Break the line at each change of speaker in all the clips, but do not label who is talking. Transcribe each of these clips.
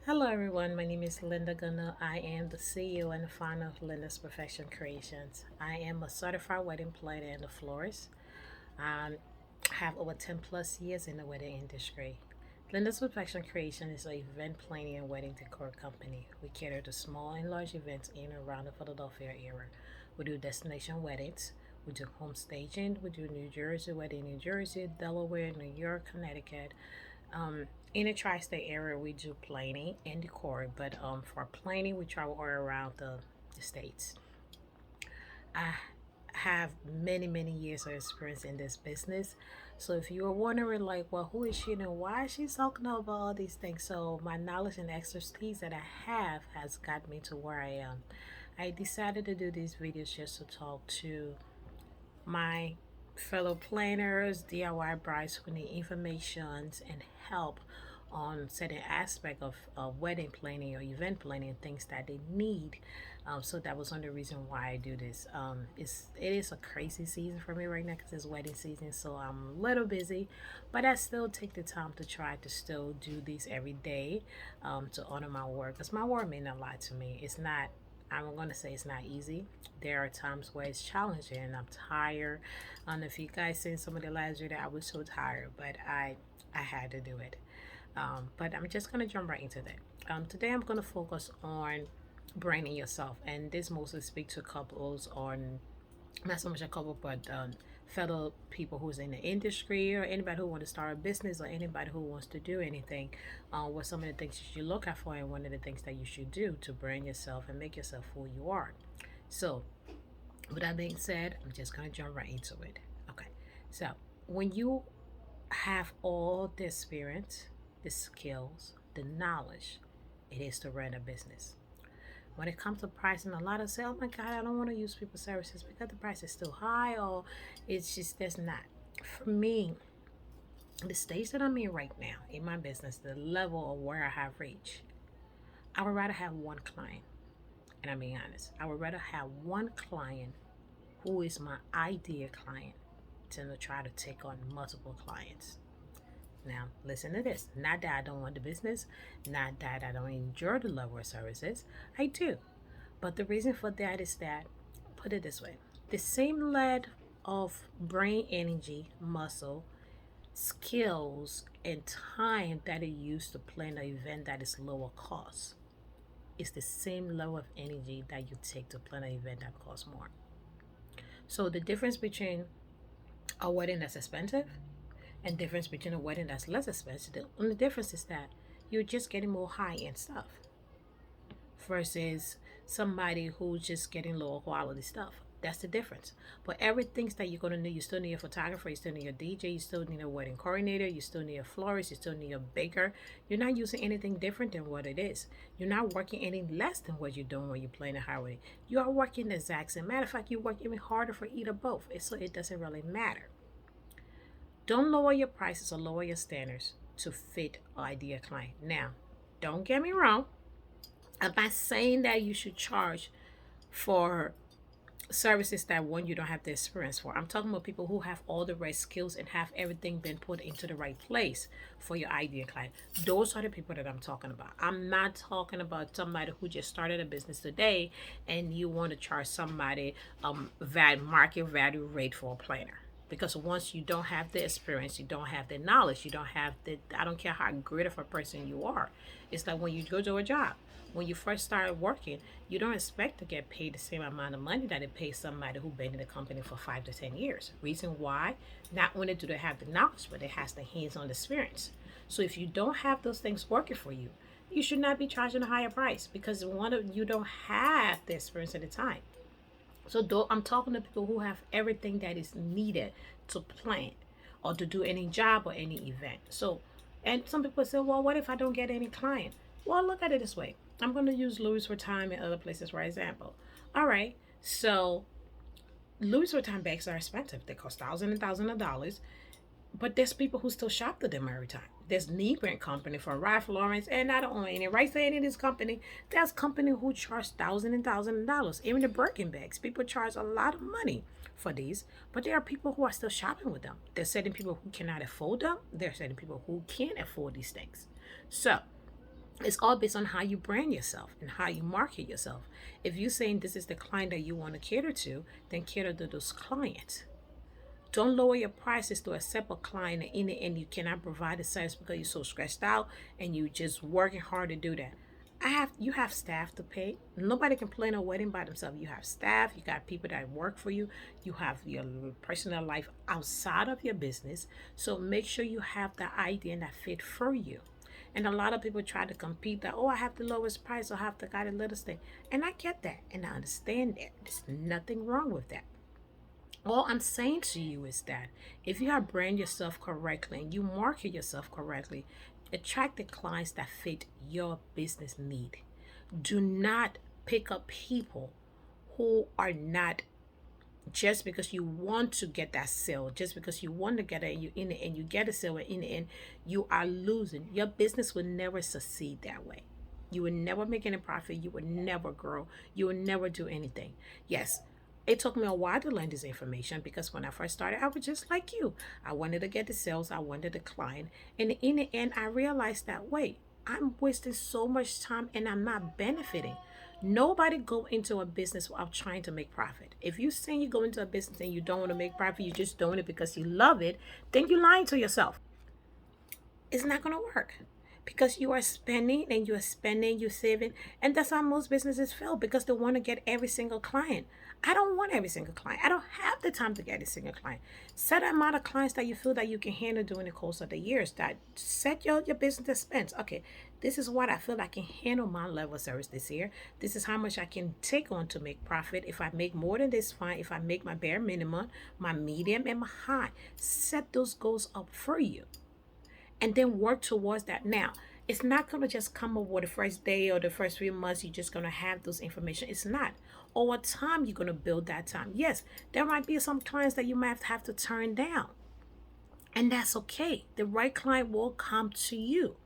Hello everyone, my name is Linda Gunner. I am the CEO and the founder of Linda's Perfection Creations. I am a certified wedding planner and a florist. I have over 10 plus years in the wedding industry. Linda's Perfection Creation is an event planning and wedding decor company. We cater to small and large events in and around the Philadelphia area. We do destination weddings, we do home staging, we do New Jersey wedding, New Jersey, Delaware, New York, Connecticut. In the tri-state area, we do planning and decor, but for planning, we travel all around the states. I have many years of experience in this business. So if you are wondering, like, well, who is she and why is she talking about all these things? So my knowledge and expertise that I have has got me to where I am. I decided to do these videos just to talk to my fellow planners, DIY brides who need informations and help on certain aspect of wedding planning or event planning, things that they need. So that was one of the reason why I do this. It is a crazy season for me right now because it's wedding season, so I'm a little busy, but I still take the time to try to still do these every day, to honor my work because my work means a lot to me. It's not. I'm going to say it's not easy. There are times where it's challenging and I'm tired. I don't know if you guys seen some of the last video, I was so tired, but I had to do it. But I'm just going to jump right into that. Today I'm going to focus on branding yourself, and this mostly speak to couples on not so much a couple, but fellow people who's in the industry or anybody who want to start a business or anybody who wants to do anything. What some of the things you should look out for, and one of the things that you should do to brand yourself and make yourself who you are. So, with that being said, I'm just gonna jump right into it. Okay, so when you have all the experience, the skills, the knowledge, it is to run a business. When it comes to pricing, a lot of say, oh my God, I don't want to use people's services because the price is too high, or it's just that's not. For me, the stage that I'm in right now in my business, the level of where I have reached, I would rather have one client. And I'm being honest, I would rather have one client who is my ideal client than to try to take on multiple clients. Now, listen to this. Not that I don't want the business, not that I don't enjoy the level of services. I do. But the reason for that is that, put it this way, the same lead of brain energy, muscle, skills, and time that it used to plan an event that is lower cost is the same level of energy that you take to plan an event that costs more. So the difference between a wedding that's expensive and difference between a wedding that's less expensive, the only difference is that you're just getting more high-end stuff versus somebody who's just getting lower quality stuff. That's the difference. But everything that you're gonna need, you still need a photographer, you still need a DJ, you still need a wedding coordinator, you still need a florist, you still need a baker. You're not using anything different than what it is. You're not working any less than what you're doing when you're playing a highway. You are working the exact same. Matter of fact, you work even harder for either both. So it doesn't really matter. Don't lower your prices or lower your standards to fit an ideal client. Now, don't get me wrong. I'm not saying that you should charge for services that one you don't have the experience for. I'm talking about people who have all the right skills and have everything been put into the right place for your ideal client. Those are the people that I'm talking about. I'm not talking about somebody who just started a business today and you want to charge somebody market value rate for a planner. Because once you don't have the experience, you don't have the knowledge, you don't have the, I don't care how great of a person you are. It's like when you go to a job, when you first start working, you don't expect to get paid the same amount of money that it pays somebody who's been in the company for 5 to 10 years. Reason why? Not only do they have the knowledge, but they has the hands-on experience. So if you don't have those things working for you, you should not be charging a higher price because one of you don't have the experience at the time. So though I'm talking to people who have everything that is needed to plan or to do any job or any event. So, and some people say, well, what if I don't get any client? Well, look at it this way. I'm going to use Louis Vuitton and other places for example. All right. So Louis Vuitton bags are expensive. They cost thousands and thousands of dollars. But there's people who still shop to them every time. There's knee print company for Ralph Lauren, and I don't own any rights to any of this company. There's company who charge thousands and thousands of dollars. Even the Birkin bags, people charge a lot of money for these. But there are people who are still shopping with them. There's certain people who cannot afford them. There are certain people who can afford these things. So It's all based on how you brand yourself and how you market yourself. If you're saying this is the client that you want to cater to, then cater to those clients. Don't lower your prices to accept a client and in the end you cannot provide the service because you're so stressed out and you just working hard to do that. You have staff to pay. Nobody can plan a wedding by themselves. You have staff, you got people that work for you, you have your personal life outside of your business. So make sure you have the idea that fit for you. And a lot of people try to compete that, oh, I have the lowest price, or I have the guy the littlest thing. And I get that and I understand that. There's nothing wrong with that. All I'm saying to you is that if you have brand yourself correctly and you market yourself correctly, attract the clients that fit your business need. Do not pick up people who are not, just because you want to get that sale, just because you want to get it, you in the end you get a sale, and in the end you are losing. Your business will never succeed that way. You will never make any profit. You will never grow. You will never do anything. Yes, it took me a while to learn this information because when I first started, I was just like you. I wanted to get the sales, I wanted the client, and in the end, I realized that wait, I'm wasting so much time and I'm not benefiting. Nobody go into a business without trying to make profit. If you say you go into a business and you don't want to make profit, you're just doing it because you love it, then you're lying to yourself. It's not going to work because you are spending and you're spending, you're saving. And that's how most businesses fail because they want to get every single client. I don't want every single client. I don't have the time to get every single client. Set an amount of clients that you feel that you can handle during the course of the years. That set your business expense. Okay, this is what I feel I can handle my level of service this year. This is how much I can take on to make profit. If I make more than this, fine. If I make my bare minimum, my medium, and my high, set those goals up for you and then work towards that. Now, it's not going to just come over the first day or the first 3 months. You're just going to have those information. It's not. Over time, you're going to build that time. Yes, there might be some clients that you might have to turn down, and that's okay. The right client will come to you.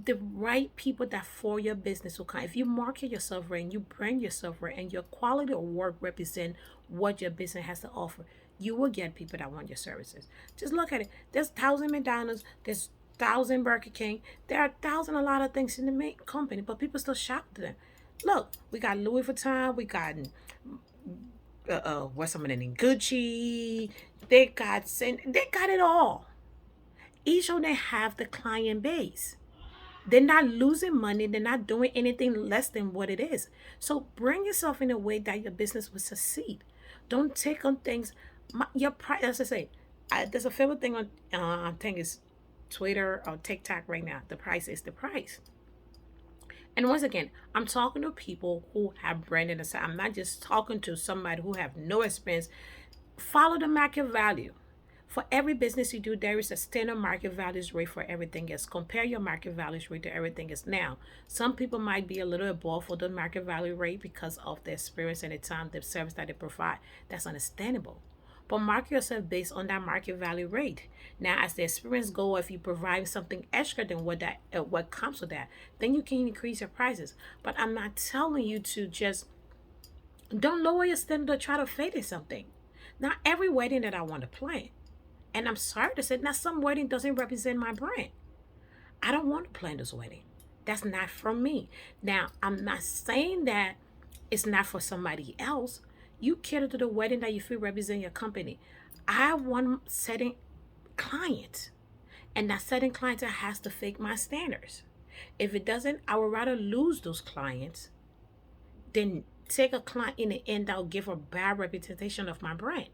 The right people that for your business will come. If you market yourself right and you brand yourself right and your quality of work represent what your business has to offer, you will get people that want your services. Just look at it. There's 1,000 McDonald's, there's 1,000 Burger King, there are 1,000 a lot of things in the main company, but people still shop them. Look, we got Louis Vuitton, we got what's some of them, Gucci, they got it all. Each of them have the client base. They're not losing money. They're not doing anything less than what it is. So bring yourself in a way that your business will succeed. Don't take on things. Your price, as I say, there's a favorite thing on I think it's Twitter or TikTok right now. The price is the price. And once again, I'm talking to people who have branded aside. I'm not just talking to somebody who have no experience. Follow the market value. For every business you do, there is a standard market values rate for everything else. Compare your market values rate to everything else. Now, some people might be a little above for the market value rate because of the experience and the time, the service that they provide. That's understandable. But market yourself based on that market value rate. Now, as the experience go, if you provide something extra than what comes with that, then you can increase your prices. But I'm not telling you to just don't lower your standard or try to fade in something. Not every wedding that I want to plan. And I'm sorry to say, now some wedding doesn't represent my brand. I don't want to plan this wedding. That's not for me. Now, I'm not saying that it's not for somebody else. You cater to the wedding that you feel represent your company. I want setting clients. And that setting clients that has to fit my standards. If it doesn't, I would rather lose those clients than take a client in the end that will give a bad representation of my brand.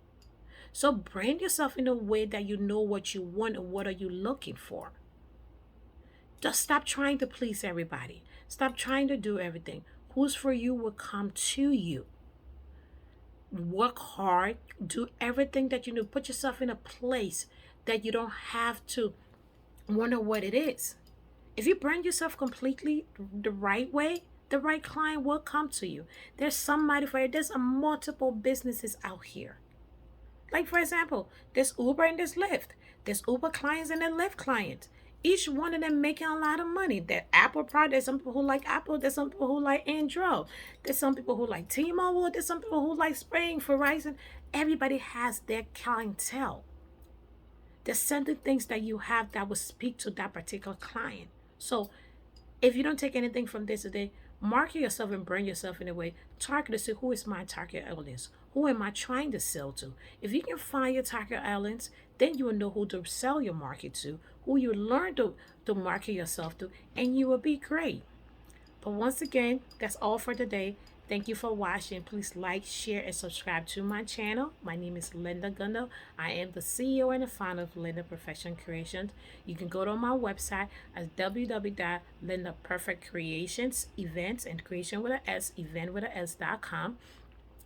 So brand yourself in a way that you know what you want and what are you looking for. Just stop trying to please everybody. Stop trying to do everything. Who's for you will come to you. Work hard. Do everything that you do. Put yourself in a place that you don't have to wonder what it is. If you brand yourself completely the right way, the right client will come to you. There's somebody for you. There's multiple businesses out here. Like, for example, there's Uber and there's Lyft. There's Uber clients and there's Lyft clients. Each one of them making a lot of money. That Apple product, there's some people who like Apple, there's some people who like Android. There's some people who like T-Mobile, there's some people who like Spring, Verizon. Everybody has their clientele. There's certain things that you have that will speak to that particular client. So If you don't take anything from this today, market yourself and brand yourself in a way. Target to see who is my target audience. Who am I trying to sell to? If you can find your target audience, then you will know who to sell your market to, who you learn to market yourself to, and you will be great. But once again, that's all for today. Thank you for watching. Please like, share, and subscribe to my channel. My name is Linda Gunno. I am the CEO and the founder of Linda Perfection Creations. You can go to my website at www.lyndaperfect.creationseven and creation with an S, event with an S.com.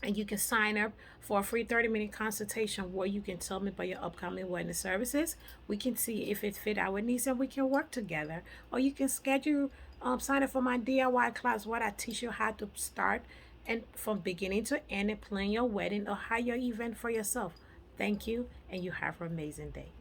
And you can sign up for a free 30-minute consultation where you can tell me about your upcoming wellness services. We can see if it fit our needs and we can work together. Or you can schedule, sign up for my DIY class where I teach you how to start and from beginning to end and plan your wedding or hire your event for yourself. Thank you, and you have an amazing day.